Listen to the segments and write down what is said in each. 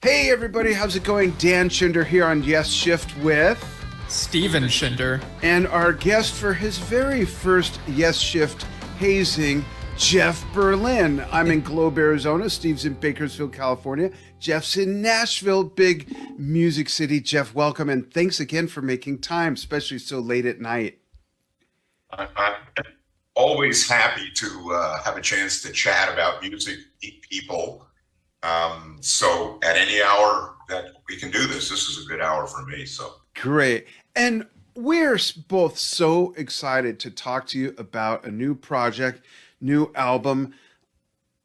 Hey everybody, how's it going? Dan Schinder here on Yesshift with Steven Schinder. and our guest for his very first Yesshift hazing, Jeff Berlin. I'm in Globe, Arizona. Steve's in Bakersfield, California. Jeff's in Nashville, big music city. Jeff, welcome and thanks again for making time, especially so late at night. I'm always happy to have a chance to chat about music, people. So at any hour that we can do this is a good hour for me. So Great. And we're both so excited to talk to you about a new project, new album.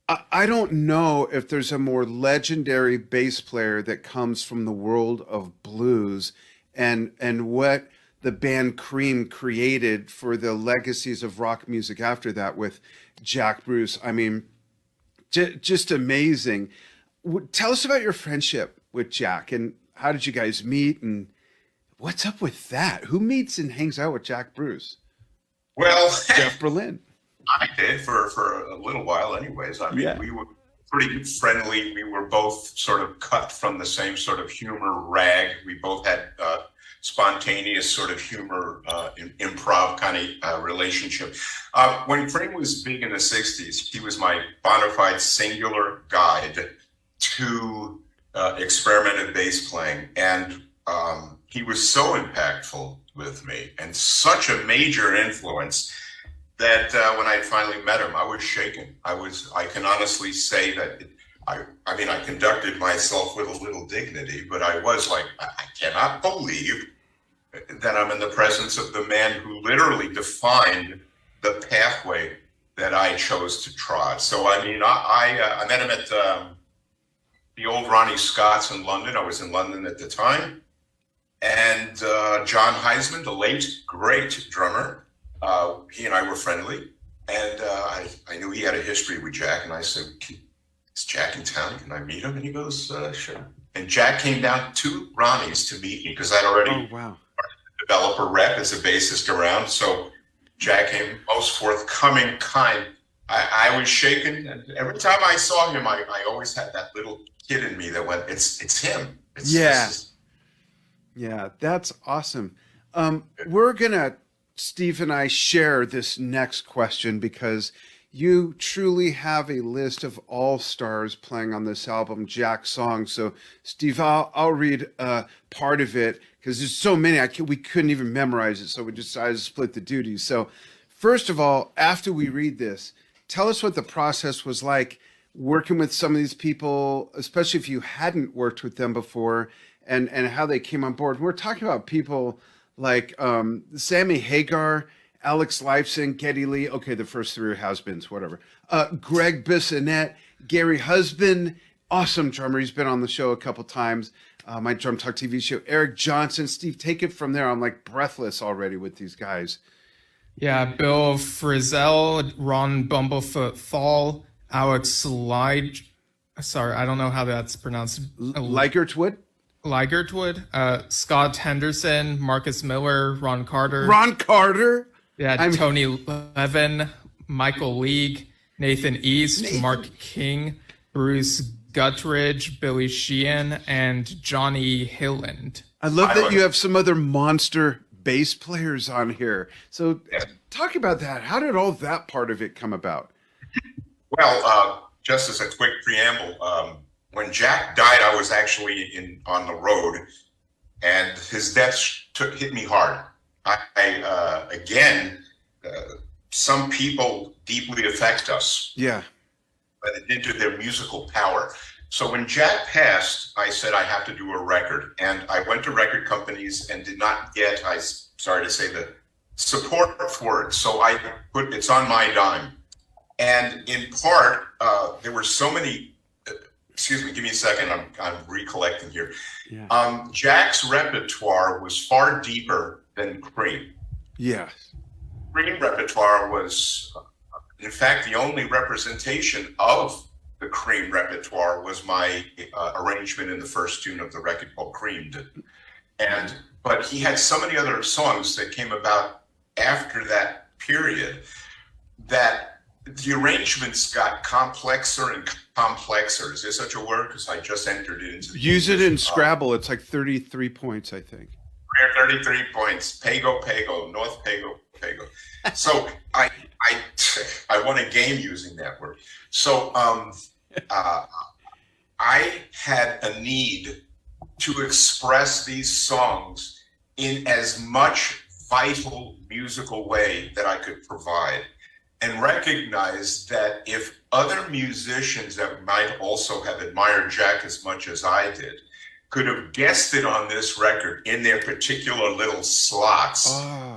I don't know if there's a more legendary bass player that comes from the world of blues and what the band Cream created for the legacies of rock music after that with Jack Bruce. I mean, just amazing. Tell us about your friendship with Jack and how did you guys meet and what's up with that? Who meets and hangs out with Jack Bruce? well, Jeff Berlin. I did for a little while, anyways. I mean, Yeah. we were pretty friendly. We were both sort of cut from the same sort of humor rag. We both had spontaneous sort of humor, improv kind of relationship. When Cream was big in the '60s, he was my bona fide singular guide to experimental bass playing, and he was so impactful with me and such a major influence that when I finally met him, I was shaken. I can honestly say that I mean, I conducted myself with a little dignity, but I was like, I cannot believe that I'm in the presence of the man who literally defined the pathway that I chose to trod. So, I mean, I met him at the old Ronnie Scott's in London. I was in London at the time. And John Heisman, the late, great drummer, he and I were friendly. And I knew he had a history with Jack. And I said, is Jack in town? Can I meet him? And he goes, sure. And Jack came down to Ronnie's to meet me because I'd already Wow. developed a rep as a bassist around. So Jack came most forthcoming kind. I was shaken. And every time I saw him, I always had that little kid in me that went, it's him. Yeah. This is- Yeah, that's awesome. We're gonna, Steve and I share this next question because you truly have a list of all stars playing on this album, Jack songs. So, Steve, I'll read part of it because there's so many we couldn't even memorize it, so we decided to split the duties. So, first of all, after we read this, tell us what the process was like working with some of these people, especially if you hadn't worked with them before, and how they came on board. We're talking about people like Sammy Hagar, Alex Lifeson, Geddy Lee. Okay, the first three are has-beens, whatever. Greg Bissonette, Gary Husband, awesome drummer. He's been on the show a couple times. My Drum Talk TV show. Eric Johnson. Steve, take it from there. I'm like breathless already with these guys. Yeah, Bill Frisell, Ron Bumblefoot Thal, Alex Lige. Sorry, I don't know how that's pronounced. Ligertwood? Ligertwood, Scott Henderson, Marcus Miller, Ron Carter. Ron Carter? Yeah, Tony Levin, Michael League, Nathan East, Mark King, Bruce Guttridge, Billy Sheehan, and Johnny Hilland. I love that you have some other monster bass players on here. So talk about that. How did all that part of it come about? Well, just as a quick preamble, when Jack died, I was actually on the road, and his death hit me hard. Some people deeply affect us, Yeah. but into their musical power. So when Jack passed, I said I have to do a record, and I went to record companies and did not get, sorry to say, the support for it. So I put it's on my dime, and in part, there were so many. Excuse me, give me a second. I'm recollecting here. Yeah. Jack's repertoire was far deeper than Cream. Yeah. Cream repertoire was, in fact, the only representation of the Cream repertoire was my arrangement in the first tune of the record called Creamed. But he had so many other songs that came about after that period that the arrangements got complexer and complex, or is there such a word? Because I just entered it into the Use it in English. Scrabble. It's like 33 points, I think. 33 points. Pago, Pago, North Pago, Pago. So I won a game using that word. So I had a need to express these songs in as much vital musical way that I could provide, and recognize that if other musicians that might also have admired Jack as much as I did could have guessed it on this record in their particular little slots,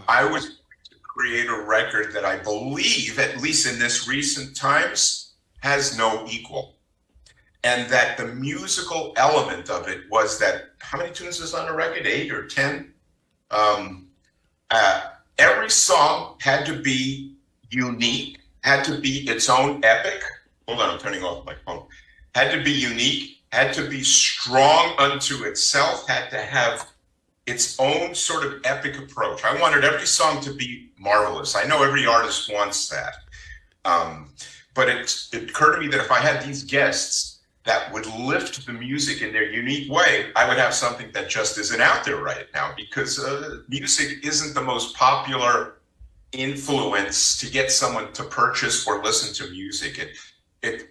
I was going to create a record that I believe, at least in this recent times, has no equal. And that the musical element of it was that, how many tunes is on the record? 8 or 10? Every song had to be unique, had to be its own epic. Hold on, I'm turning off my phone. Had to be unique, had to be strong unto itself, had to have its own sort of epic approach. I wanted every song to be marvelous. I know every artist wants that. But it occurred to me that if I had these guests that would lift the music in their unique way, I would have something that just isn't out there right now, because music isn't the most popular influence to get someone to purchase or listen to music.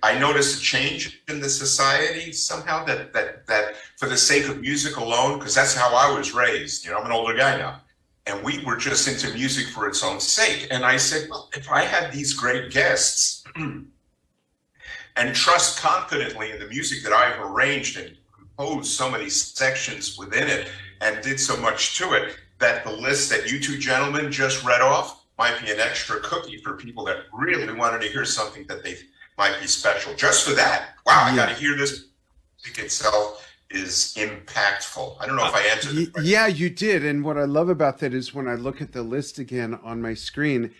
I noticed a change in the society somehow that for the sake of music alone, because that's how I was raised. I'm an older guy now, and we were just into music for its own sake. And I said, well, if I had these great guests and trust confidently in the music that I've arranged and composed so many sections within it and did so much to it, that the list that you two gentlemen just read off might be an extra cookie for people that really wanted to hear something that they might be special. Just for that, wow, I got to hear this. Music itself is impactful. I don't know if I answered the question. Yeah, you did. And what I love about that is when I look at the list again on my screen,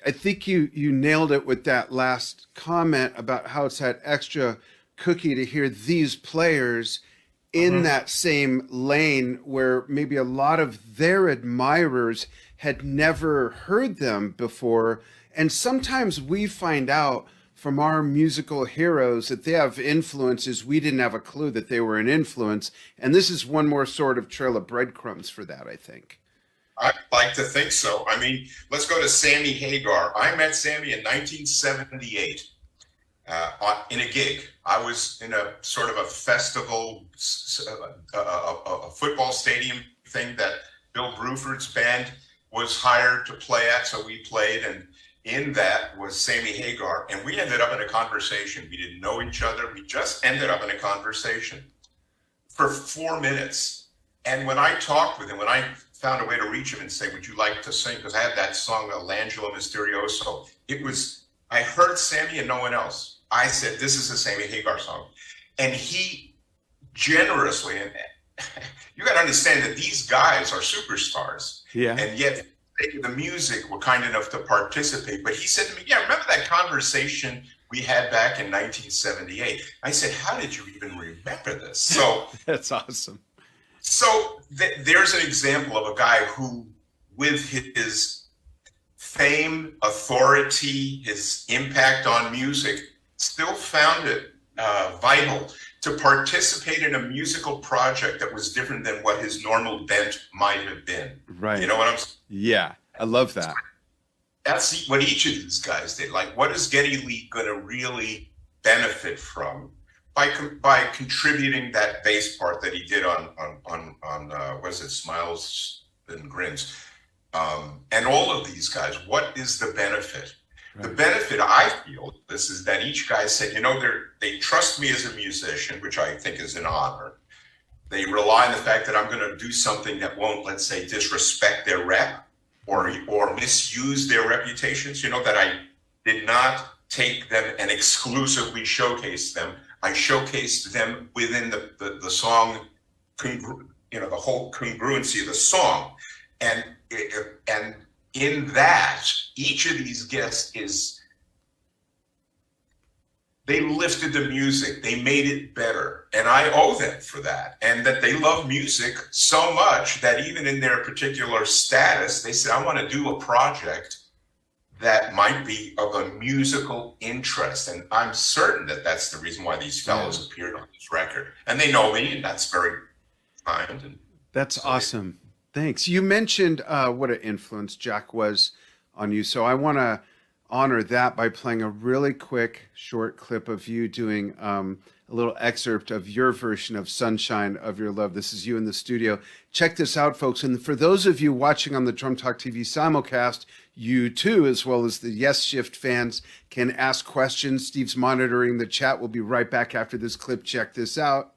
I think you nailed it with that last comment about how it's that extra cookie to hear these players in that same lane where maybe a lot of their admirers had never heard them before. And sometimes we find out from our musical heroes that they have influences we didn't have a clue that they were an influence. And this is one more sort of trail of breadcrumbs for that, I think. I'd like to think so. I mean, let's go to Sammy Hagar. I met Sammy in 1978 in a gig. I was in a sort of a festival, a football stadium thing that Bill Bruford's band was hired to play at, so we played, and in that was Sammy Hagar, and we ended up in a conversation. We didn't know each other. We just ended up in a conversation for 4 minutes. And when I talked with him, when I found a way to reach him and say, would you like to sing? Because I had that song, L'Angelo Misterioso. I heard Sammy and no one else. I said, this is a Sammy Hagar song. And he generously, and you got to understand that these guys are superstars. Yeah. And yet the music were kind enough to participate. But he said to me, yeah, remember that conversation we had back in 1978? I said, how did you even remember this? So that's awesome. So there's an example of a guy who, with his fame, authority, his impact on music, still found it vital to participate in a musical project that was different than what his normal bent might have been. Right. You know what I'm saying? Yeah, I love that. That's what each of these guys did. Like, what is Geddy Lee going to really benefit from by contributing that bass part that he did on what is it, Smiles and Grins, and all of these guys? What is the benefit? Right. The benefit, I feel, this is that each guy said, they trust me as a musician, which I think is an honor. They rely on the fact that I'm going to do something that won't, let's say, disrespect their rep or misuse their reputations. That I did not take them and exclusively showcase them. I showcased them within the song, the whole congruency of the song. And in that, each of these guests they lifted the music, they made it better. And I owe them for that. And that they love music so much that even in their particular status, they said, I want to do a project that might be of a musical interest. And I'm certain that that's the reason why these fellows appeared on this record. And they know me, and that's very kind. And That's so awesome. Thanks. You mentioned what an influence Jack was on you. So I want to honor that by playing a really quick, short clip of you doing a little excerpt of your version of Sunshine of Your Love. This is you in the studio. Check this out, folks. And for those of you watching on the Drum Talk TV simulcast, you too, as well as the Yesshift fans, can ask questions. Steve's monitoring the chat. We'll be right back after this clip. Check this out.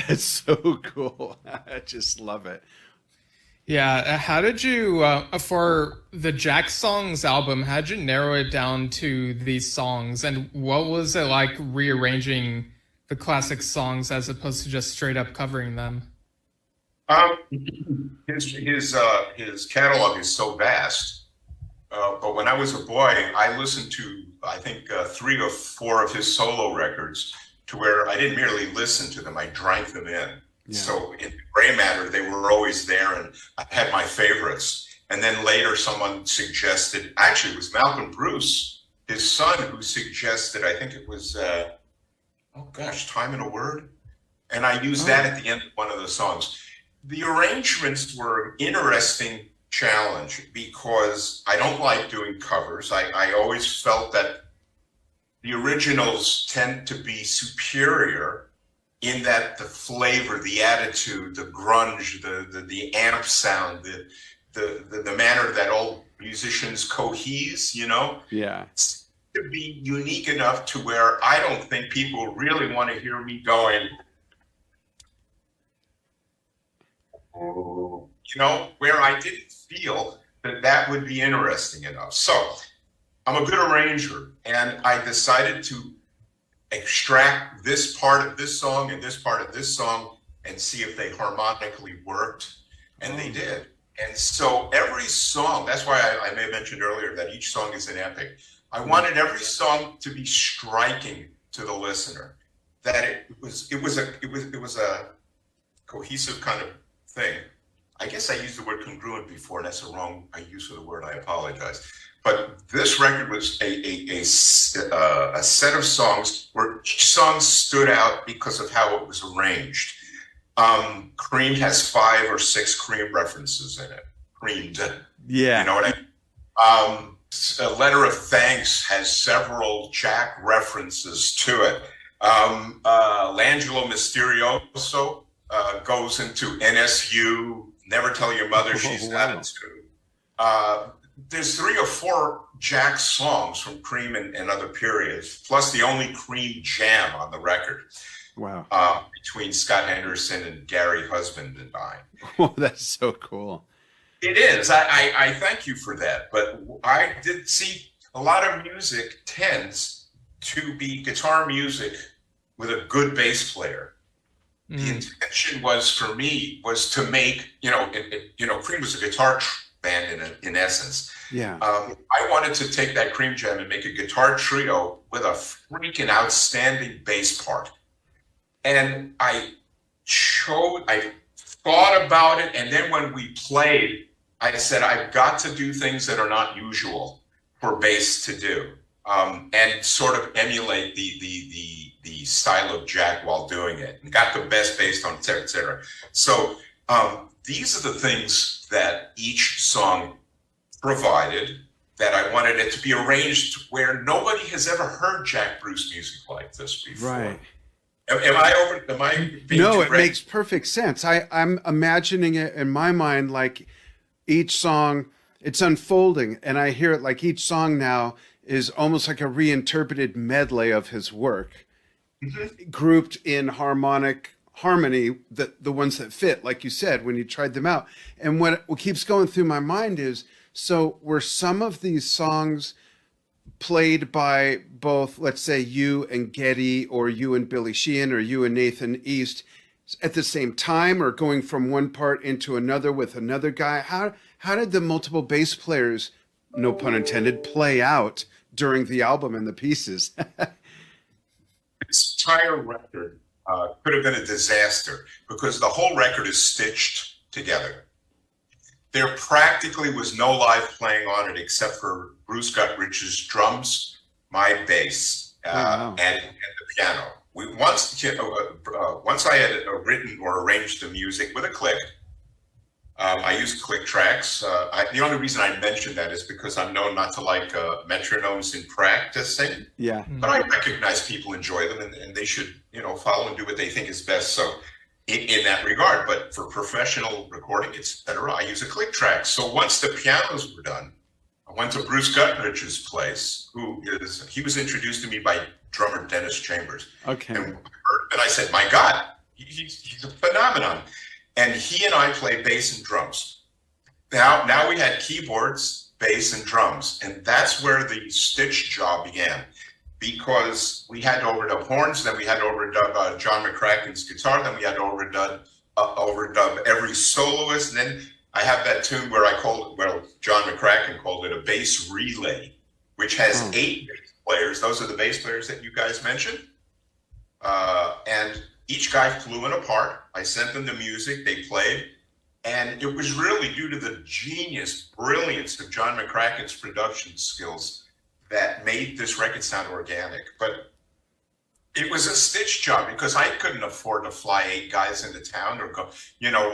That's so cool. I just love it. Yeah, how did you, for the Jack Songs album, how did you narrow it down to these songs? And what was it like rearranging the classic songs as opposed to just straight up covering them? His catalog is so vast. But when I was a boy, I listened to, I think, 3 or 4 of his solo records, to where I didn't merely listen to them, I drank them in. Yeah. So in gray matter, they were always there, and I had my favorites. And then later someone suggested, actually it was Malcolm Bruce, his son, who suggested, I think it was, Time in a Word. And I used that at the end of one of the songs. The arrangements were an interesting challenge because I don't like doing covers. I always felt that the originals tend to be superior in that the flavor, the attitude, the grunge, the amp sound, the manner that all musicians cohese, you know? Yeah. To be unique enough to where I don't think people really want to hear me going, you know, where I didn't feel that that would be interesting enough. So I'm a good arranger, and I decided to extract this part of this song and this part of this song and see if they harmonically worked, and they did. And so every song, that's why I may have mentioned earlier that each song is an epic. I wanted every song to be striking to the listener, that it was a cohesive kind of thing. I guess I used the word congruent before, and that's the wrong use of the word. I apologize. But this record was a set of songs where each song stood out because of how it was arranged. Creamed has 5 or 6 Cream references in it. Creamed. Yeah. You know what I mean? A Letter of Thanks has several Jack references to it. L'Angelo Misterioso goes into NSU, Never Tell Your Mother She's Not Into. There's 3 or 4 Jack songs from Cream and other periods, plus the only Cream jam on the record. Wow. Between Scott Henderson and Gary Husband and I. Oh, that's so cool. It is. I thank you for that. But I did see a lot of music tends to be guitar music with a good bass player. The intention was for me was to make, Cream was a guitar band in essence. Yeah. I wanted to take that Cream jam and make a guitar trio with a freaking outstanding bass part. And I thought about it, and then when we played, I said, I've got to do things that are not usual for bass to do, and sort of emulate the style of Jack while doing it, and got the best bass on, et cetera, et cetera. So these are the things that each song provided, that I wanted it to be arranged where nobody has ever heard Jack Bruce music like this before. Right. Am I being No, too it makes perfect sense. I'm imagining it in my mind like each song, it's unfolding, and I hear it like each song now is almost like a reinterpreted medley of his work, grouped in harmony, the ones that fit, like you said, when you tried them out. And what keeps going through my mind is, so were some of these songs played by both, let's say, you and Geddy, or you and Billy Sheehan, or you and Nathan East at the same time, or going from one part into another with another guy? How did the multiple bass players, no pun intended, play out during the album and the pieces? This entire record could have been a disaster because the whole record is stitched together. There practically was no live playing on it except for Bruce Guthridge's drums, my bass, wow. and the piano. Once I had written or arranged the music with a click, I use click tracks. The only reason I mention that is because I'm known not to like metronomes in practicing. Yeah. But I recognize people enjoy them, and they should, follow and do what they think is best. So in that regard, but for professional recording, it's better. I use a click track. So once the pianos were done, I went to Bruce Guthridge's place, he was introduced to me by drummer Dennis Chambers. Okay. And I said, my God, he's a phenomenon. And he and I played bass and drums. Now we had keyboards, bass, and drums. And that's where the stitch job began, because we had to overdub horns, then we had to overdub John McCracken's guitar, then we had to overdub every soloist. And then I have that tune where John McCracken called it a bass relay, which has 8 bass players. Those are the bass players that you guys mentioned. And each guy flew in a part. I sent them the music, they played. And it was really due to the brilliance of John McCracken's production skills that made this record sound organic. But it was a stitch job because I couldn't afford to fly 8 guys into town or go,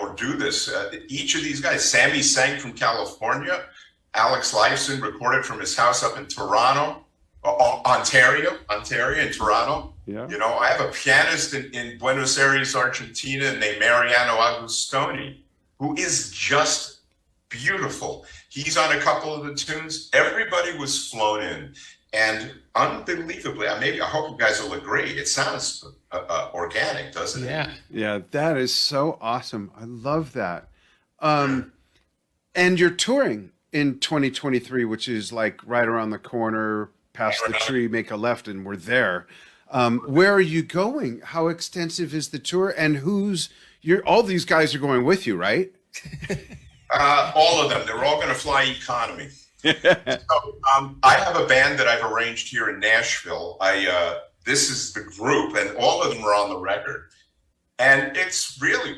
or do this. Each of these guys, Sammy sang from California. Alex Lifeson recorded from his house up in Toronto, Ontario, in Toronto. Yeah. I have a pianist in Buenos Aires, Argentina, named Mariano Agustoni, who is just beautiful. He's on a couple of the tunes. Everybody was flown in. And unbelievably, I hope you guys will agree, it sounds organic, doesn't it? Yeah. Yeah, that is so awesome. I love that. And you're touring in 2023, which is like right around the corner, past the tree, make a left, and we're there. Where are you going? How extensive is the tour? And all these guys are going with you, right? All of them. They're all going to fly economy. So, I have a band that I've arranged here in Nashville. This is the group, and all of them are on the record. And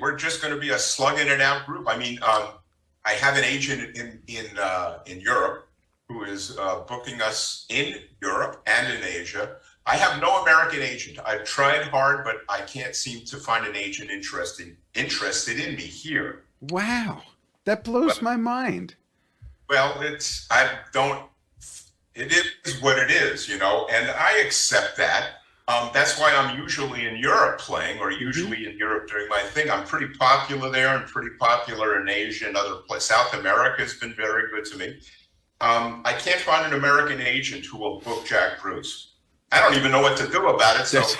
we're just going to be a slug in and out group. I mean, I have an agent in Europe who is booking us in Europe and in Asia. I have no American agent. I've tried hard, but I can't seem to find an agent interested in me here. Wow, that blows my mind. Well, it is what it is, and I accept that. That's why I'm usually in Europe playing, or usually in Europe doing my thing. I'm pretty popular there and pretty popular in Asia and other places. South America has been very good to me. I can't find an American agent who will book Jack Bruce. I don't even know what to do about it. So That's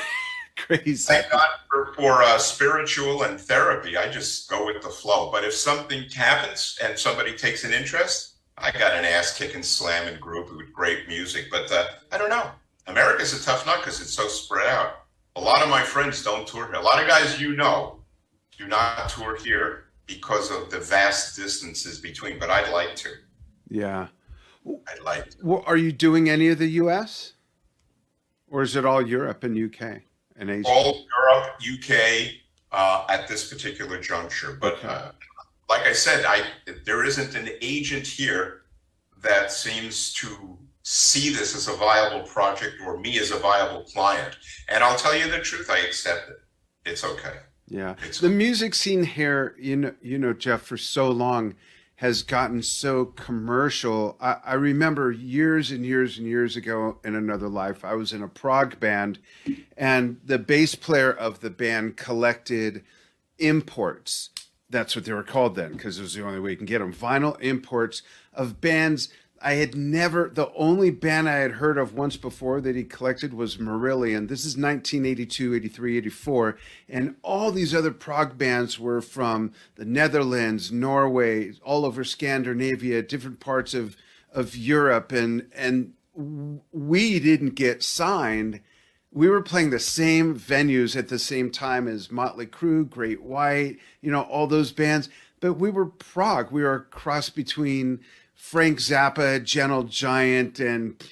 crazy. thank God for spiritual and therapy. I just go with the flow. But if something happens and somebody takes an interest, I got an ass-kicking slamming group with great music. But I don't know. America's a tough nut because it's so spread out. A lot of my friends don't tour here. A lot of guys do not tour here because of the vast distances between. But I'd like to. Yeah. I'd like to. Well, are you doing any of the U.S.? Or is it all Europe and UK and Asia? All Europe, UK at this particular juncture. But like I said, there isn't an agent here that seems to see this as a viable project or me as a viable client. And I'll tell you the truth, I accept it. It's okay. Yeah. The music scene here, Jeff, for so long has gotten so commercial. I remember years and years and years ago in another life, I was in a prog band, and the bass player of the band collected imports. That's what they were called then, because it was the only way you can get them. Vinyl imports of bands I had never, the only band I had heard of once before that he collected was Marillion. This is 1982, 83, 84. And all these other prog bands were from the Netherlands, Norway, all over Scandinavia, different parts of Europe. And we didn't get signed. We were playing the same venues at the same time as Motley Crue, Great White, all those bands. But we were prog. We were a cross between Frank Zappa, Gentle Giant, and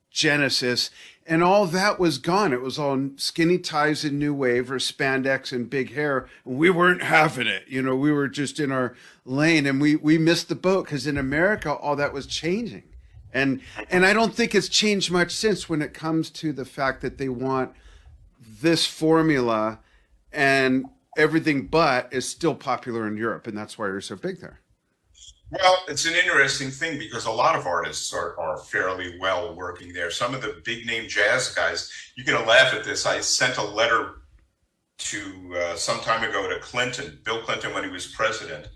Genesis. And all that was gone. It was all skinny ties and new wave or spandex and big hair. We weren't having it. We were just in our lane, and we missed the boat because in America, all that was changing. And I don't think it's changed much since when it comes to the fact that they want this formula and everything but is still popular in Europe. And that's why you're so big there. Well, it's an interesting thing because a lot of artists are fairly well working there. Some of the big name jazz guys, you're going to laugh at this. I sent a letter to some time ago to Bill Clinton, when he was president.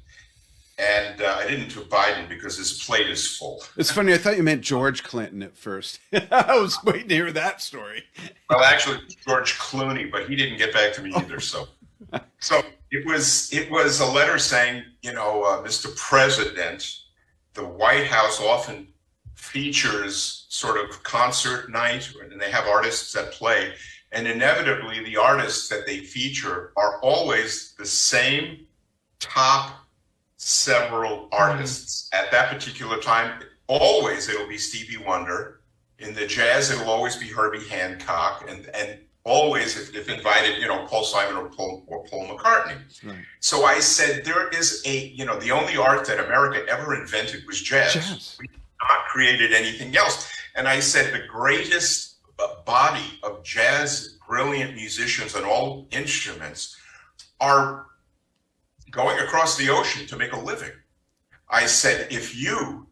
And I didn't to Biden because his plate is full. It's funny. I thought you meant George Clinton at first. I was waiting to hear that story. Well, actually, George Clooney, but he didn't get back to me either. So it was a letter saying, Mr. President, the White House often features sort of concert night, and they have artists that play, and inevitably the artists that they feature are always the same top several artists at that particular time. Always it'll be Stevie Wonder. In the jazz, it'll always be Herbie Hancock, and always, if invited, Paul Simon or Paul McCartney. Right. So I said, there is the only art that America ever invented was jazz. We not created anything else. And I said, the greatest body of jazz, brilliant musicians on all instruments are going across the ocean to make a living. I said, if you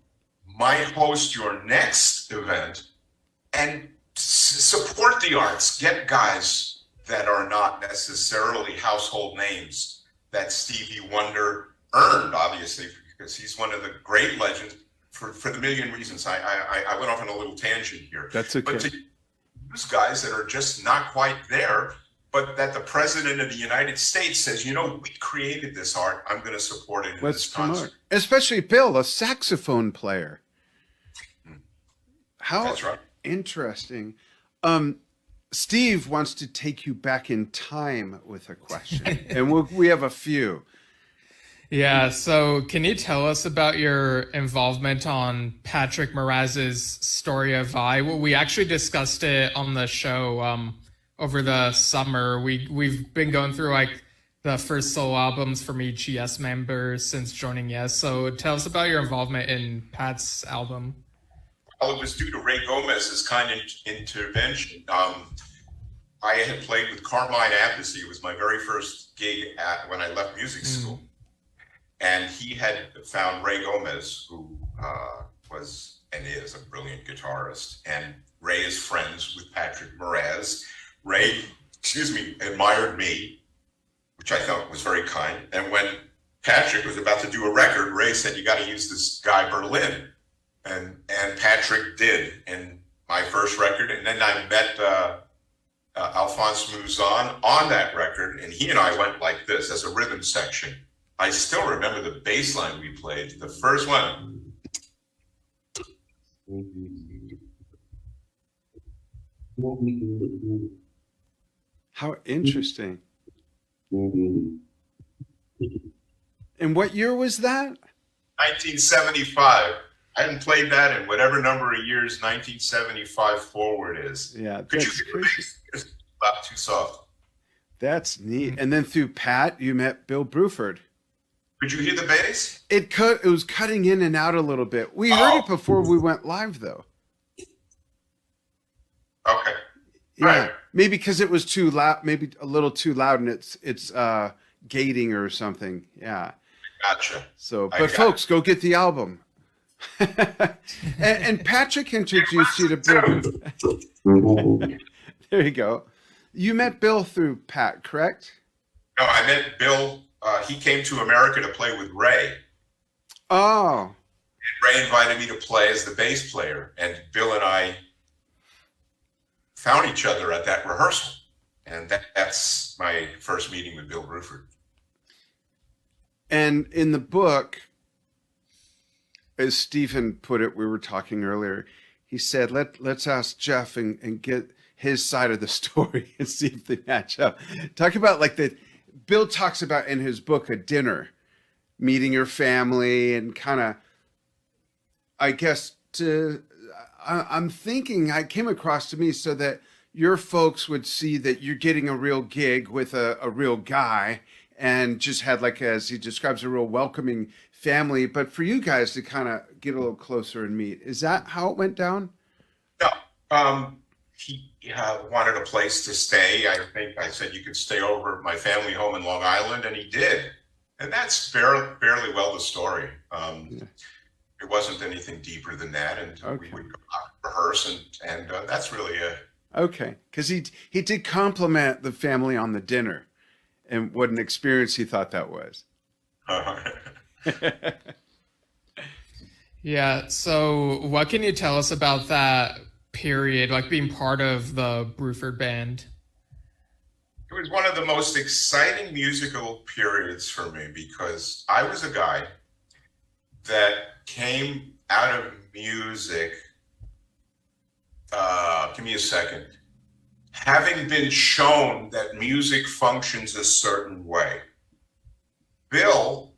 might host your next event and support the arts, get guys that are not necessarily household names that Stevie Wonder earned, obviously, because he's one of the great legends for the million reasons. I went off on a little tangent here. That's okay. But to use guys that are just not quite there, but that the president of the United States says, we created this art. I'm going to support it in this concert. Especially Bill, a saxophone player. How That's right. Interesting. Steve wants to take you back in time with a question, and we have a few. Yeah, so can you tell us about your involvement on Patrick Moraz's Story of I? Well, we actually discussed it on the show over the summer. We've been going through like the first solo albums from each Yes member since joining Yes. So tell us about your involvement in Pat's album. Well, it was due to Ray Gomez's kind intervention. I had played with Carmine Appice. It was my very first gig when I left music school. And he had found Ray Gomez, who was and is a brilliant guitarist. And Ray is friends with Patrick Moraz. Ray, admired me, which I thought was very kind. And when Patrick was about to do a record, Ray said, you got to use this guy Berlin. And Patrick did in my first record. And then I met Alphonse Mouzon on that record. And he and I went like this as a rhythm section. I still remember the bass line we played, the first one. How interesting. And what year was that? 1975. I hadn't played that in whatever number of years 1975 forward is. Yeah, Could you hear it's not too soft. That's neat. And then through Pat, you met Bill Bruford. Could you hear the bass? It was cutting in and out a little bit. We heard it before we went live, though. Okay. Yeah, right. Maybe because it was too loud, maybe a little too loud, and it's gating or something. Yeah. Gotcha. So, but folks, go get the album. and Patrick introduced you to Bill. There you go. You met Bill through Pat, correct? No, I met Bill. He came to America to play with Ray. Oh. And Ray invited me to play as the bass player, and Bill and I found each other at that rehearsal. And that's my first meeting with Bill Bruford. And in the book, as Stephen put it, we were talking earlier, he said, let's ask Jeff and get his side of the story and see if they match up. Talk about like Bill talks about in his book, A Dinner, meeting your family and kind of, I guess, I'm thinking I came across to me so that your folks would see that you're getting a real gig with a real guy and just had like, as he describes, a real welcoming family. But for you guys to kind of get a little closer and meet, is that how it went down? No, he wanted a place to stay. I think I said you could stay over at my family home in Long Island, and he did. And that's fairly well the story. Yeah. It wasn't anything deeper than that, and Okay. we would go out and rehearse, and that's really it. Okay, because he did compliment the family on the dinner, and what an experience he thought that was. Yeah. So, what can you tell us about that period, like being part of the Bruford band? It was one of the most exciting musical periods for me because I was a guy that came out of music. Give me a second. Having been shown that music functions a certain way. Bill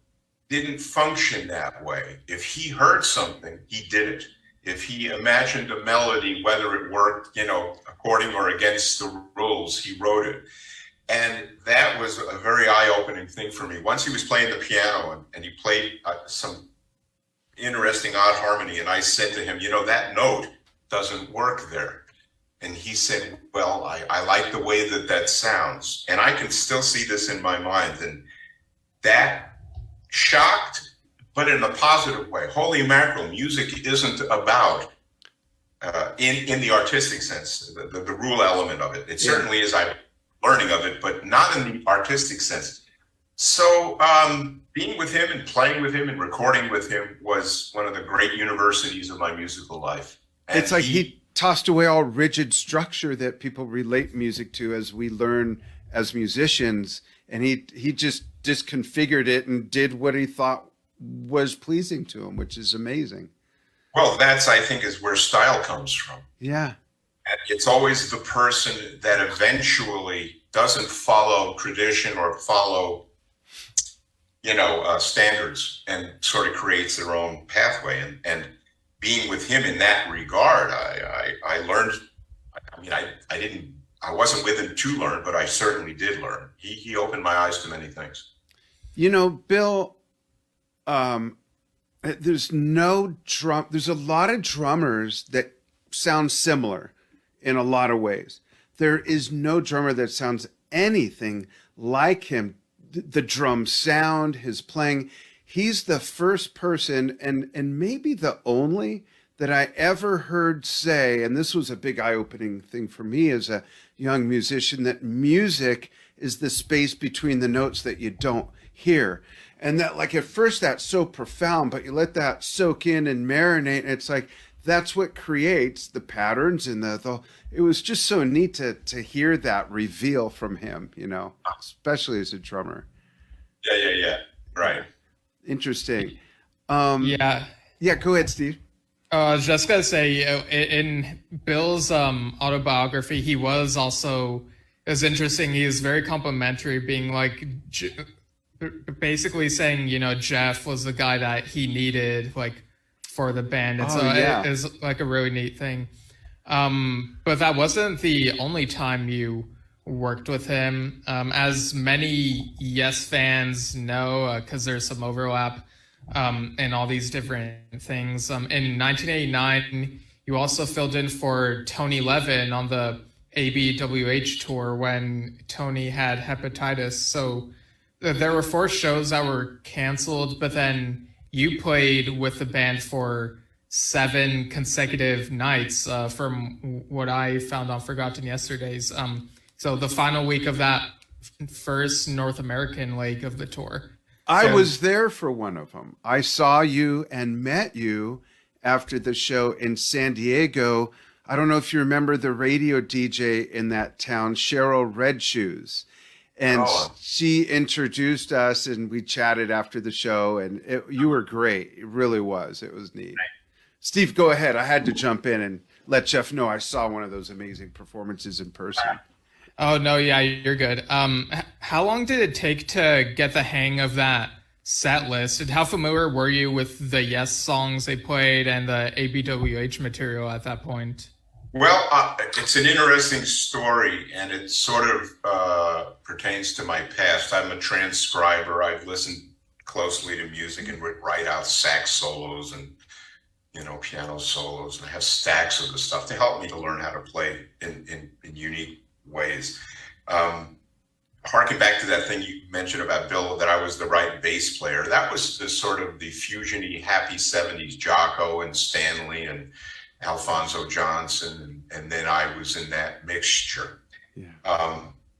didn't function that way. If he heard something, he did it. If he imagined a melody, whether it worked, according or against the rules, he wrote it. And that was a very eye-opening thing for me. Once he was playing the piano and he played some interesting odd harmony, and I said to him, that note doesn't work there. And he said, well, I like the way that sounds. And I can still see this in my mind. And that shocked, but in a positive way. Holy mackerel, music isn't about, in the artistic sense, the rule element of it. It certainly is, I'm learning of it, but not in the artistic sense. So being with him and playing with him and recording with him was one of the great universities of my musical life. And It's like he tossed away all rigid structure that people relate music to as we learn as musicians, and he just disconfigured it and did what he thought was pleasing to him, which is amazing. Well, that's, I think, is where style comes from. Yeah. And it's always the person that eventually doesn't follow tradition or follow, standards and sort of creates their own pathway. And being with him in that regard, I learned. I wasn't with him to learn, but I certainly did learn. He opened my eyes to many things. Bill, there's no drum. There's a lot of drummers that sound similar in a lot of ways. There is no drummer that sounds anything like him. The drum sound, his playing. He's the first person and maybe the only that I ever heard say, and this was a big eye-opening thing for me as a young musician, that music is the space between the notes that you don't hear. And that, like, at first that's so profound, but you let that soak in and marinate, and it's like that's what creates the patterns and the it was just so neat to hear that reveal from him, especially as a drummer. Yeah. Right. Interesting. Yeah. Yeah, go ahead, Steve. I was just gonna say, in Bill's autobiography, he was also, it was interesting. He was very complimentary, being like, basically saying, Jeff was the guy that he needed, like, for the band. And it is like a really neat thing. But that wasn't the only time you worked with him. As many Yes fans know, because there's some overlap in all these different things. In 1989, you also filled in for Tony Levin on the ABWH tour when Tony had hepatitis. So there were 4 shows that were canceled, but then you played with the band for 7 consecutive nights, from what I found on Forgotten Yesterdays. So the final week of that first North American leg of the tour. I was there for one of them. I saw you and met you after the show in San Diego. I don't know if you remember the radio DJ in that town, Cheryl Red Shoes. And she introduced us and we chatted after the show, and you were great. It really was. It was neat. Steve, go ahead. I had to jump in and let Jeff know I saw one of those amazing performances in person. Oh no, yeah, you're good. How long did it take to get the hang of that set list? And how familiar were you with the Yes songs they played and the ABWH material at that point? Well, it's an interesting story, and it sort of pertains to my past. I'm a transcriber. I've listened closely to music and would write out sax solos and piano solos, and I have stacks of the stuff to help me to learn how to play in unique ways. Harking back to that thing you mentioned about Bill, that I was the right bass player. That was the sort of the fusion-y, happy 70s, Jocko and Stanley and Alphonso Johnson, and then I was in that mixture. Yeah.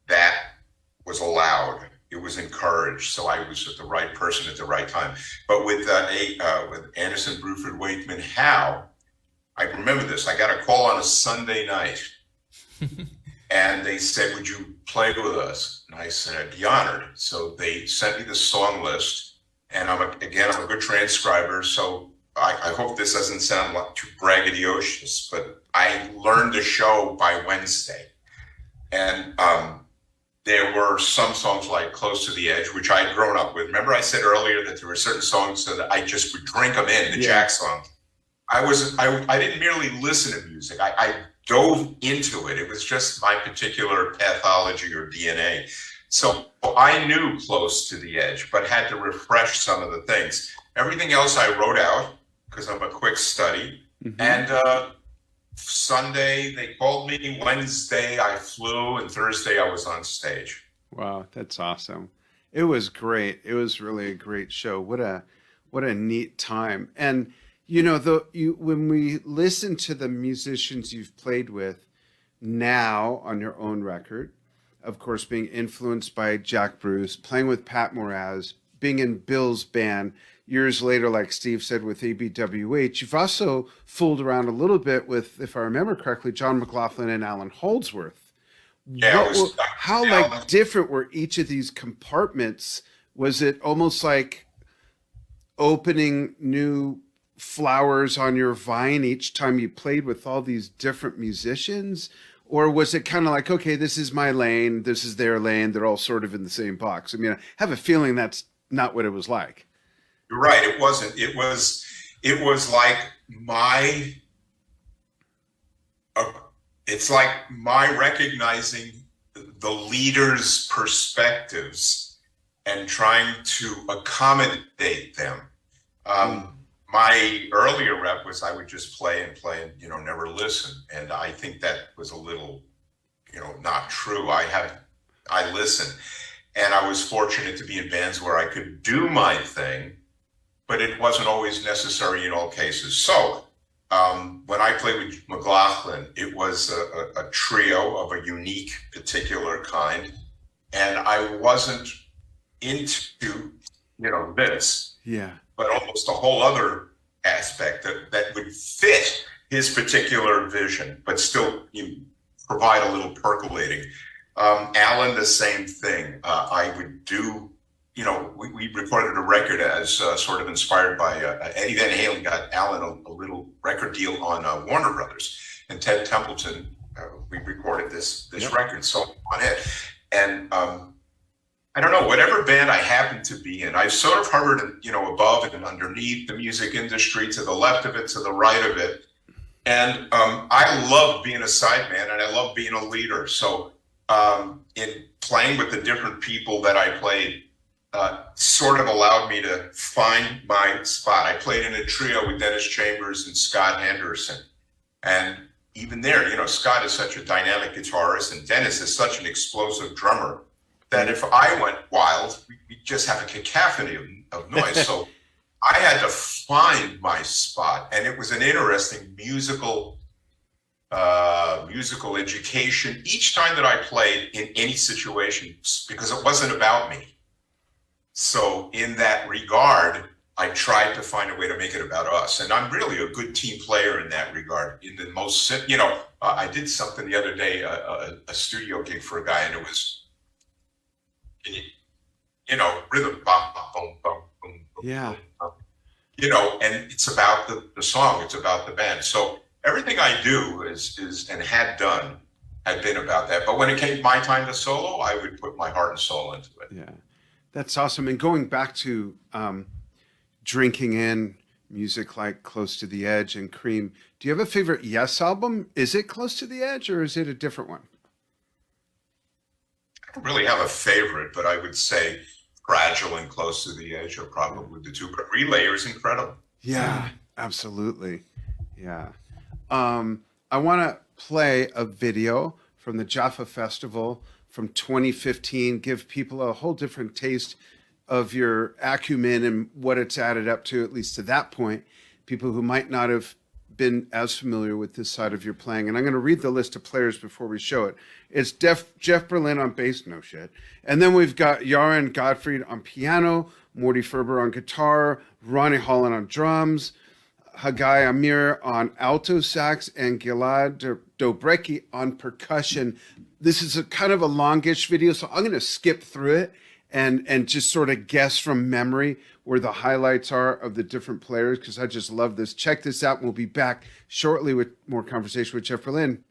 That was allowed. It was encouraged. So I was the right person at the right time. But with Anderson, Bruford, Wakeman, Howe, I remember this. I got a call on a Sunday night, and they said, "Would you play with us?" And I said, "I'd be honored." So they sent me the song list, and I'm a good transcriber, so I hope this doesn't sound like too braggadocious, but I learned the show by Wednesday. And there were some songs like Close to the Edge, which I had grown up with. Remember I said earlier that there were certain songs that I just would drink them in, the Jack songs. I didn't merely listen to music. I dove into it. It was just my particular pathology or DNA. So I knew Close to the Edge, but had to refresh some of the things. Everything else I wrote out because I'm a quick study. Mm-hmm. And Sunday they called me. Wednesday I flew, and Thursday I was on stage. Wow, that's awesome. It was great. It was really a great show. What a neat time. And when we listen to the musicians you've played with now on your own record, of course, being influenced by Jack Bruce, playing with Pat Moraz, being in Bill's band, years later, like Steve said, with ABWH, you've also fooled around a little bit with, if I remember correctly, John McLaughlin and Alan Holdsworth. Yeah, how different were each of these compartments? Was it almost like opening new flowers on your vine each time you played with all these different musicians? Or was it kind of like, okay, this is my lane, this is their lane, they're all sort of in the same box? I mean, I have a feeling that's not what it was like. You're right. It wasn't. It was like it's like my recognizing the leaders' perspectives and trying to accommodate them. My earlier rep was I would just play and never listen. And I think that was a little, not true. I listened, and I was fortunate to be in bands where I could do my thing, but it wasn't always necessary in all cases. So when I played with McLaughlin, it was a trio of a unique, particular kind. And I wasn't into, this, but almost a whole other aspect that would fit his particular vision, but still provide a little percolating. Alan, the same thing. I would do, we recorded a record as sort of inspired by Eddie Van Halen got Alan a little record deal on Warner Brothers, and Ted Templeton, we recorded this record, so on it. And I don't know, whatever band I happened to be in, I sort of hovered, above and underneath the music industry, to the left of it, to the right of it. And I love being a sideman, and I love being a leader. So in playing with the different people that I played, sort of allowed me to find my spot. I played in a trio with Dennis Chambers and Scott Henderson. And even there, Scott is such a dynamic guitarist, and Dennis is such an explosive drummer, that if I went wild, we'd just have a cacophony of noise. So I had to find my spot, and it was an interesting musical education each time that I played in any situation, because it wasn't about me. So in that regard, I tried to find a way to make it about us. And I'm really a good team player in that regard. In the most, I did something the other day, a studio gig for a guy, and it was, rhythm, bum, bum, bum, bum, bum, Yeah. bum. and it's about the song, it's about the band. So everything I do is and had done had been about that. But when it came my time to solo, I would put my heart and soul into it. Yeah, that's awesome. And going back to drinking in music like Close to the Edge and Cream, do you have a favorite Yes album? Is it Close to the Edge or is it a different one? I don't really have a favorite, but I would say Fragile and Close to the Edge are Yeah, probably the two. But Relayer is incredible. yeah, absolutely. Yeah. I want to play a video from the Jaffa Festival from 2015, give people a whole different taste of your acumen and what it's added up to, at least to that point, people who might not have been as familiar with this side of your playing. And I'm going to read the list of players before we show it. It's Jeff Berlin on bass, no shit. And then we've got Yaren Gottfried on piano, Morty Ferber on guitar, Ronnie Holland on drums, Hagai Amir on alto sax, and Gilad Dobrecki on percussion. This is a kind of a longish video, so I'm going to skip through it and just sort of guess from memory where the highlights are of the different players because I just love this. Check this out, and we'll be back shortly with more conversation with Jeff Berlin.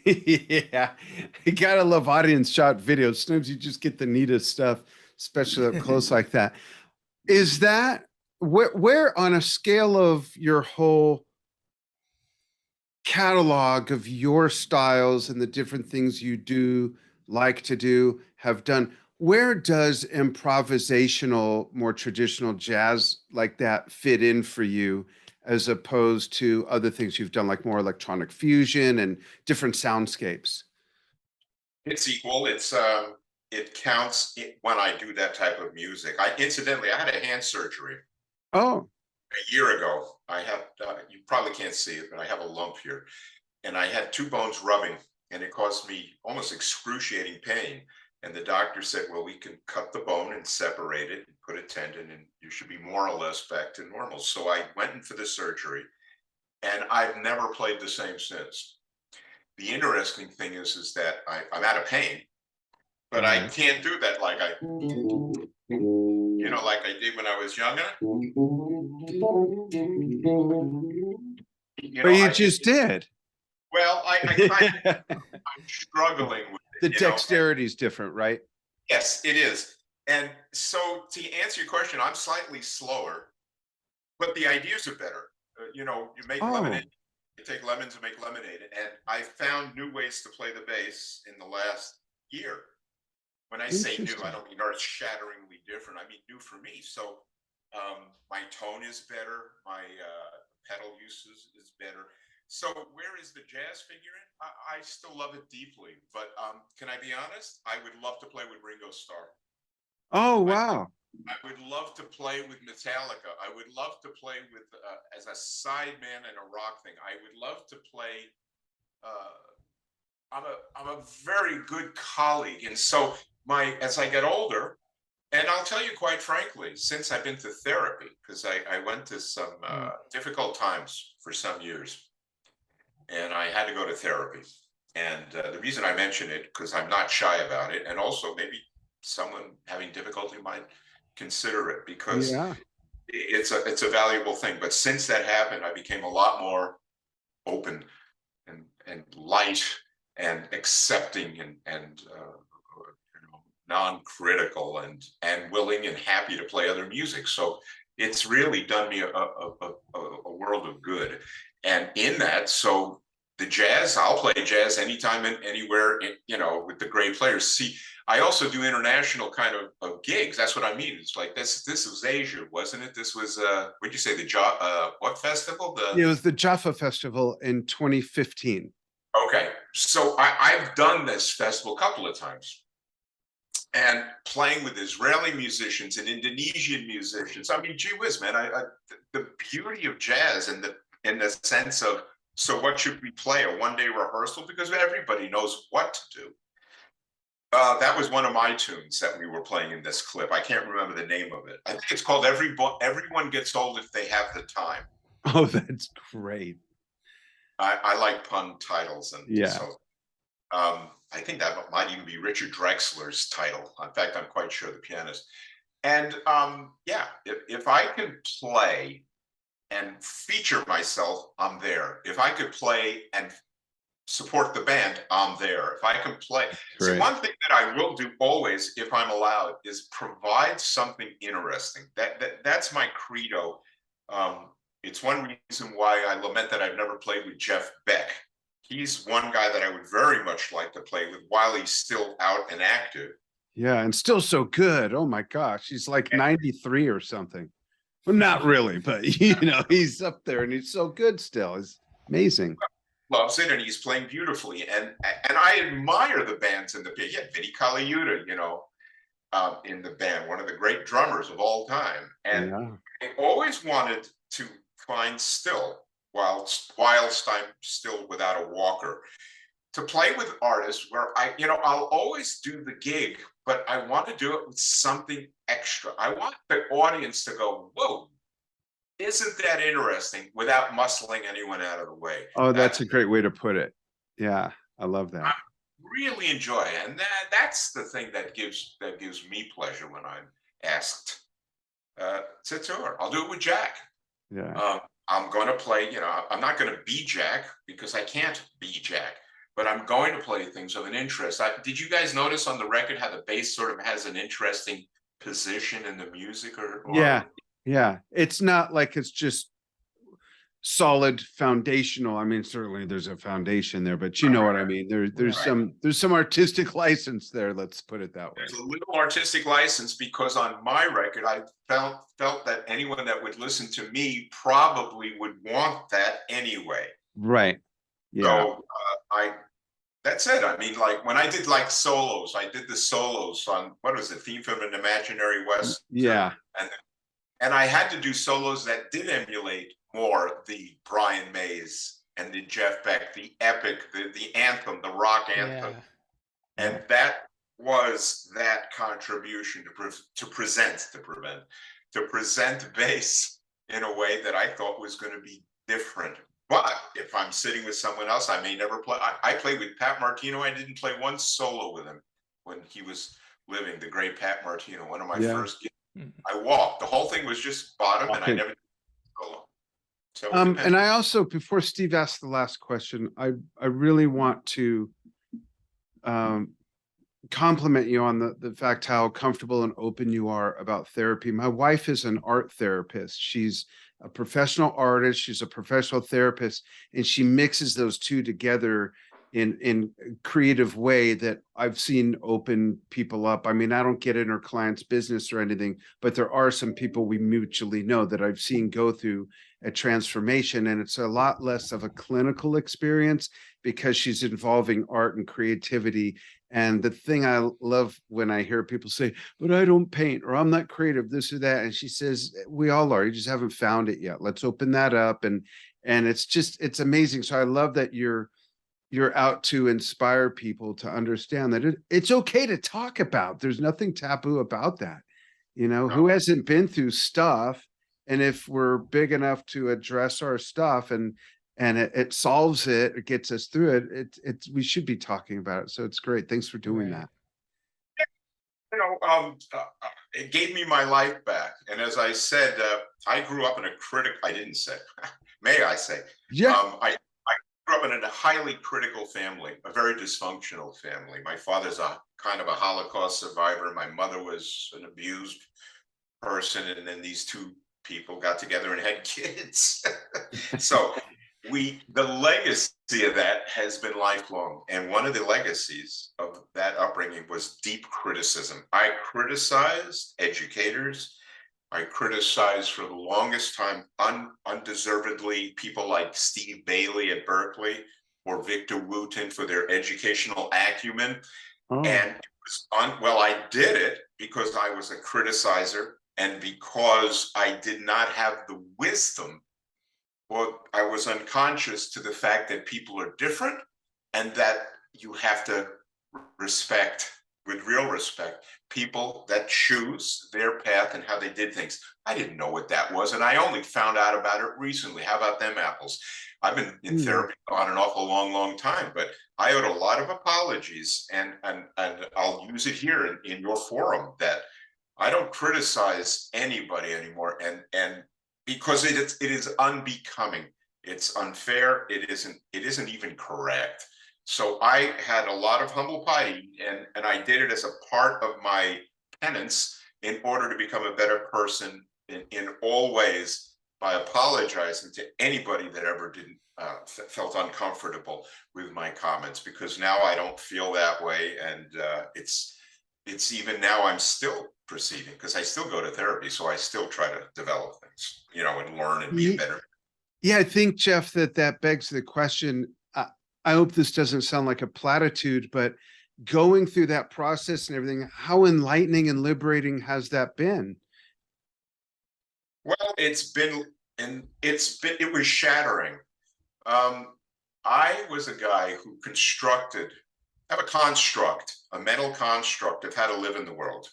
Yeah, you gotta love audience shot videos. Sometimes you just get the neatest stuff, especially up close like that. Is that where on a scale of your whole catalog of your styles and the different things you do, like to do, have done, where does improvisational, more traditional jazz like that fit in for you as opposed to other things you've done, like more electronic fusion and different soundscapes? It's equal. It counts when I do that type of music. Incidentally, I had a hand surgery Oh, a year ago. I have you probably can't see it, but I have a lump here, and I had two bones rubbing, and it caused me almost excruciating pain. And the doctor said, "Well, we can cut the bone and separate it, and put a tendon, and you should be more or less back to normal." So I went in for the surgery, and I've never played the same since. The interesting thing is that I'm out of pain, but I mhm. can't do that like I did when I was younger. But you I just did. well, I kind of The I'm struggling with it. And dexterity is different, right? yes, it is. And so to answer your question, I'm slightly slower, but the ideas are better. You make lemonade, Oh, you take lemons and make lemonade. And I found new ways to play the bass in the last year. When I say new, I interesting. don't mean earth shatteringly different. I mean new for me. So my tone is better. My pedal use is better. So where is the jazz figure in? I still love it deeply, but can I be honest? I would love to play with Ringo Starr. Oh, I, wow. I would love to play with Metallica. I would love to play with as a sideman in a rock thing. I would love to play. Uh, I'm a very good colleague, and so as I get older, and I'll tell you quite frankly, since I've been to therapy, because I went to some difficult times for some years, and I had to go to therapy. And the reason I mention it, because I'm not shy about it, and also maybe someone having difficulty might consider it, because Yeah. it's a valuable thing. But since that happened, I became a lot more open and light and accepting and non-critical and willing and happy to play other music. So it's really done me a world of good. And in that, so the jazz, I'll play jazz anytime and anywhere, with the great players. See, I also do international kind of gigs. That's what I mean. It's like this was Asia, wasn't it? This was what'd you say, what festival? It was the Jaffa Festival in 2015. Okay. So I've done this festival a couple of times. And playing with Israeli musicians and Indonesian musicians. I mean, gee whiz, man! The beauty of jazz in the sense of, so what should we play? A one-day rehearsal, because everybody knows what to do. That was one of my tunes that we were playing in this clip. I can't remember the name of it. I think it's called "Everyone Gets Old If They Have the Time." Oh, that's great. I like pun titles, and Yeah. so I think that might even be Richard Drexler's title. In fact, I'm quite sure, the pianist. And if I can play and feature myself, I'm there. If I could play and support the band, I'm there. If I can play. Great. See, one thing that I will do always, if I'm allowed, is provide something interesting. That's my credo. It's one reason why I lament that I've never played with Jeff Beck. He's one guy that I would very much like to play with while he's still out and active. Yeah, and still so good. Oh my gosh, he's like 93 or something. Well, not really, but he's up there and he's so good still. It's amazing. Loves it, and he's playing beautifully. And I admire the bands in the band. Yeah, Vinnie Colaiuta, in the band, one of the great drummers of all time. And I always wanted to find still, whilst I'm still without a walker, to play with artists where I'll always do the gig, but I want to do it with something extra. I want the audience to go, whoa, isn't that interesting, without muscling anyone out of the way. Oh, that's a great way to put it. Yeah, I love that. I really enjoy it. And that's the thing that gives me pleasure when I'm asked to tour. I'll do it with Jack. Yeah. I'm going to play, I'm not going to be Jack, because I can't be Jack, but I'm going to play things of an interest. Did you guys notice on the record how the bass sort of has an interesting position in the music? Yeah. It's not like it's just solid foundational. I mean, certainly there's a foundation there, but you know what I mean? There's some artistic license there. Let's put it that way. There's a little artistic license, because on my record, I felt that anyone that would listen to me probably would want that anyway. Right. Yeah. So that's it. I mean, like when I did solos, I did the solos on, what was the theme from An Imaginary West? Yeah. And I had to do solos that did emulate more the Brian Mays and the Jeff Beck, the epic, the anthem, the rock anthem. Yeah. And that was that contribution to present bass in a way that I thought was going to be different. But if I'm sitting with someone else, I may never play. I played with Pat Martino. I didn't play one solo with him when he was living, the great Pat Martino, one of my first gigs. I walked. The whole thing was just bottom, and I never did solo. So and I also, before Steve asks the last question, I really want to compliment you on the fact how comfortable and open you are about therapy. My wife is an art therapist. She's a professional artist. She's a professional therapist, and she mixes those two together in creative way that I've seen open people up. I mean, I don't get in our client's business or anything, but there are some people we mutually know that I've seen go through a transformation, and it's a lot less of a clinical experience because she's involving art and creativity. And the thing I love when I hear people say, but I don't paint or I'm not creative, this or that. And she says, we all are. You just haven't found it yet. Let's open that up. And it's amazing. So I love that you're out to inspire people to understand that it's okay to talk about. There's nothing taboo about that. You know, who hasn't been through stuff? And if we're big enough to address our stuff and it solves it, it gets us through it, we should be talking about it. So it's great. Thanks for doing Right. that. It gave me my life back. And as I said, I grew up in a I didn't say, may I say, Yeah. I grew up in a highly critical family, a very dysfunctional family. My father's a kind of a Holocaust survivor. My mother was an abused person. And then these two people got together and had kids. So the legacy of that has been lifelong. And one of the legacies of that upbringing was deep criticism. I criticized educators. I criticized for the longest time undeservedly people like Steve Bailey at Berkeley or Victor Wooten for their educational acumen. Oh. And it was well, I did it because I was a criticizer and because I did not have the wisdom, or I was unconscious to the fact that people are different and that you have to respect, with real respect, people that choose their path and how they did things. I didn't know what that was, and I only found out about it recently. How about them apples? I've been in therapy on and off a long time, but I owed a lot of apologies, and I'll use it here in your forum that I don't criticize anybody anymore, and because it is unbecoming, it's unfair, it isn't even correct. So I had a lot of humble pie, and I did it as a part of my penance in order to become a better person in all ways by apologizing to anybody that ever didn't felt uncomfortable with my comments, because now I don't feel that way, and it's even now I'm still proceeding because I still go to therapy, so I still try to develop things, and learn and be better. Yeah, I think, Jeff, that begs the question. I hope this doesn't sound like a platitude, but going through that process and everything, how enlightening and liberating has that been? Well, it was shattering. I was a guy who have a mental construct of how to live in the world.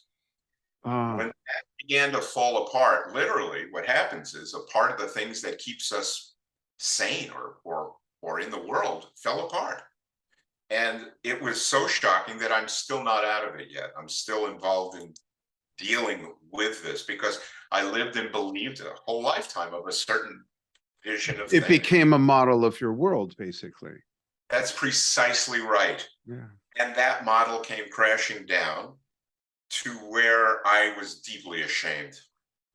When that began to fall apart, literally what happens is a part of the things that keeps us sane or in the world fell apart. And it was so shocking that I'm still not out of it yet. I'm still involved in dealing with this because I lived and believed a whole lifetime of a certain vision of it things. Became a model of your world, basically. That's precisely right. Yeah. And that model came crashing down to where I was deeply ashamed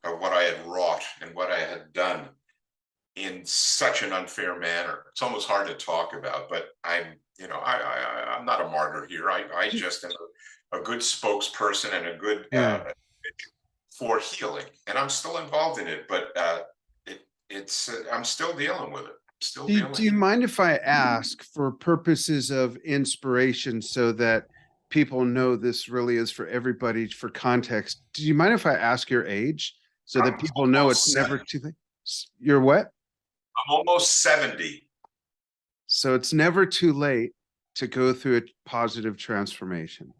of what I had wrought and what I had done in such an unfair manner. It's almost hard to talk about, but I'm not a martyr here. I just am a good spokesperson and a good for healing, and I'm still involved in it. But I'm still dealing with it. Do you mind if I ask, for purposes of inspiration, so that people know this really is for everybody, for context? Do you mind if I ask your age so that people know it's never too late? You're what? I'm almost 70. So it's never too late to go through a positive transformation.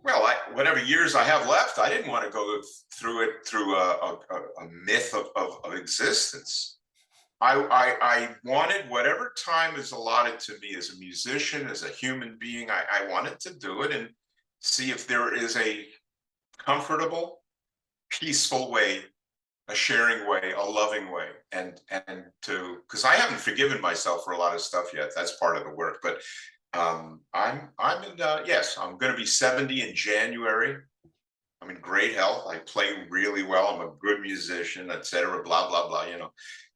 Well, whatever years I have left, I didn't want to go through it through a myth of existence. I wanted whatever time is allotted to me as a musician, as a human being, I wanted to do it and see if there is a comfortable, peaceful way, a sharing way, a loving way, and because I haven't forgiven myself for a lot of stuff yet. That's part of the work, but I'm going to be 70 in January. I'm in great health. I play really well. I'm a good musician, etc. Blah blah blah.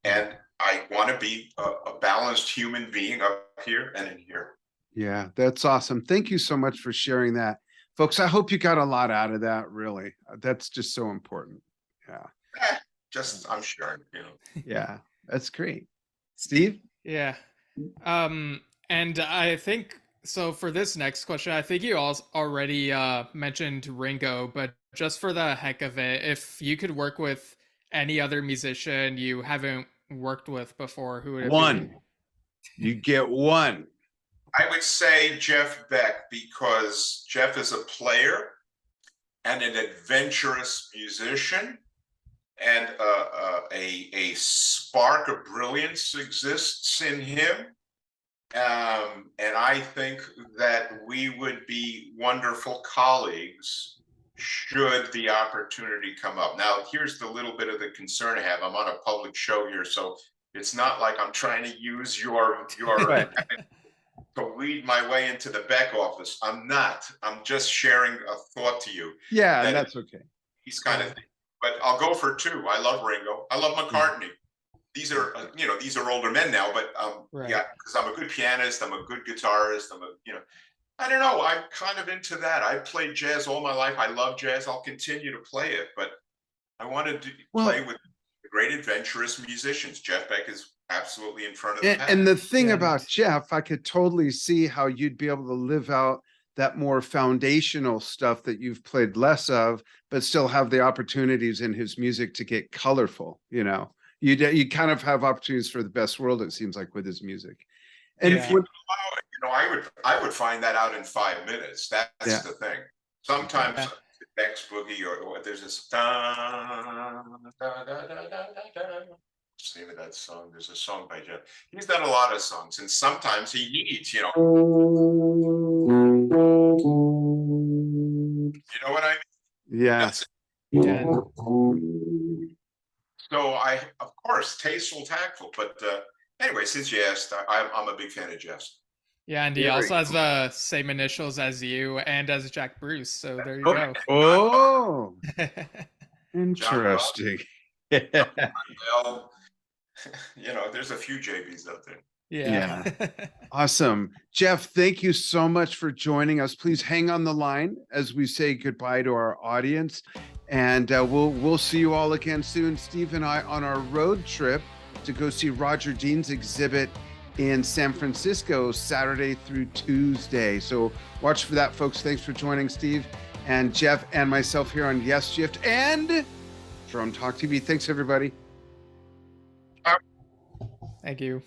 And I want to be a balanced human being up here and in here. Yeah, that's awesome. Thank you so much for sharing that. Folks, I hope you got a lot out of that, really. That's just so important. Yeah. Eh, just I'm sure, you know. Yeah, that's great. Steve? Yeah. And I think so for this next question, I think you also already mentioned Ringo, but just for the heck of it, if you could work with any other musician you haven't worked with before, who would it be? One. You get one. I would say Jeff Beck because Jeff is a player and an adventurous musician, and a spark of brilliance exists in him. And I think that we would be wonderful colleagues should the opportunity come up. Now, here's the little bit of the concern I have. I'm on a public show here, so it's not like I'm trying to use your Right. to lead my way into the Beck office. I'm not. I'm just sharing a thought to you. Yeah, That that's okay. He's kind of, but I'll go for two. I love Ringo. I love McCartney. These are, these are older men now, but Right. yeah, because I'm a good pianist. I'm a good guitarist. I don't know. I'm kind of into that. I've played jazz all my life. I love jazz. I'll continue to play it, but I wanted to play with great adventurous musicians. Jeff Beck is absolutely in front of the pack. And the thing Yeah. about Jeff, I could totally see how you'd be able to live out that more foundational stuff that you've played less of, but still have the opportunities in his music to get colorful. You kind of have opportunities for the best world, it seems like, with his music. And Yeah. I would find that out in 5 minutes. That's the thing. Sometimes the Beck's boogie or there's this what's the name of that song? There's a song by Jeff. He's done a lot of songs, and sometimes he needs, you know what I mean? yeah. That's Yeah. So of course, tasteful, tactful. But anyway, since you asked, I'm a big fan of Jeff's. Yeah, and he Very also has the same initials as you and as Jack Bruce. So there you go. Oh, interesting. Well, there's a few JBs out there. Yeah. Awesome. Jeff, thank you so much for joining us. Please hang on the line as we say goodbye to our audience. And we'll see you all again soon. Steve and I on our road trip to go see Roger Dean's exhibit in San Francisco, Saturday through Tuesday. So watch for that, folks. Thanks for joining Steve and Jeff and myself here on Yesshift and Drone Talk TV. Thanks, everybody. Thank you.